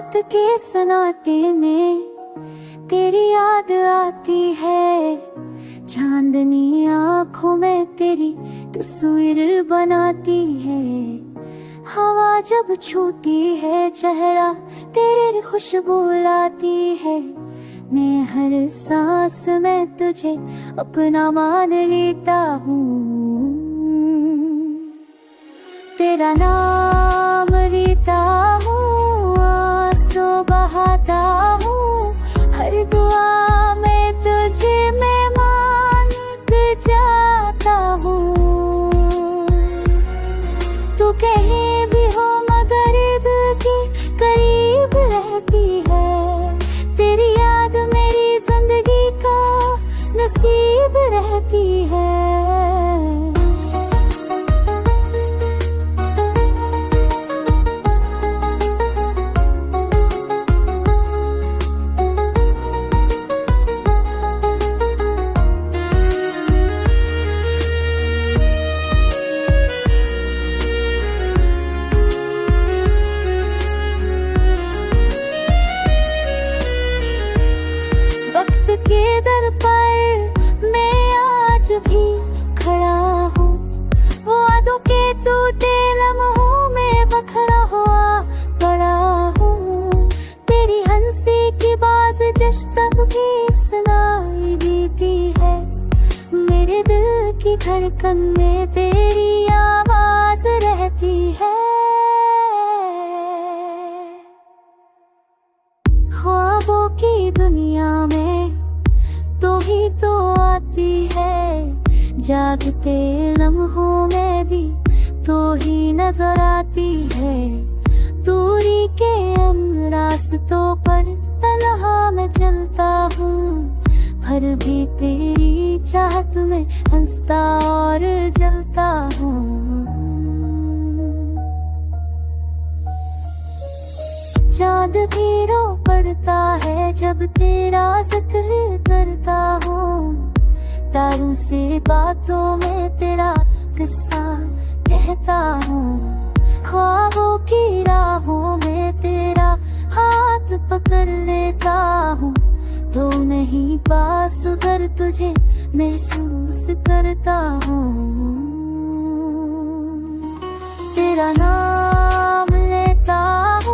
रात के सन्नाटे में तेरी याद आती है, चांदनी आँखों में तेरी तस्वीर बनाती है। हवा जब छूती है चेहरा तेरी खुशबू लाती है। मैं हर सांस में तुझे अपना मान लेता हूँ, तेरा नाम लेता हूँ, आंसू बहाता हूँ, हर दुआ में तुझे मैं मान जाता हूँ। तू कहीं भी हो मगर दिल के करीब रहती है, तेरी याद मेरी जिंदगी का नसीब रहती है। वक्त के दर पर मैं आज भी खड़ा हूँ, वादों के टूटे लम्हों में बखरा हुआ पड़ा हूँ। तेरी हंसी की बाज जश्न भी सुनाई देती है, मेरे दिल की धड़कन में तेरी आवाज रहती है। ख्वाबों की दुनिया में तू ही तो आती है, जागते लम्हों में भी तू ही नजर आती है। दूरी के उन रास्तों पर तन्हा मैं चलता हूँ, पर भी तेरी चाहत में हंसता और जलता हूँ। चाँद भी रो पड़ता है जब तेरा जिक्र करता हूँ, तारों से बातों में तेरा किस्सा कहता हूँ। ख्वाबों की राहों में तेरा हाथ पकड़ लेता हूँ, तो नहीं पास उधर तुझे महसूस करता हूँ। तेरा नाम लेता हूँ,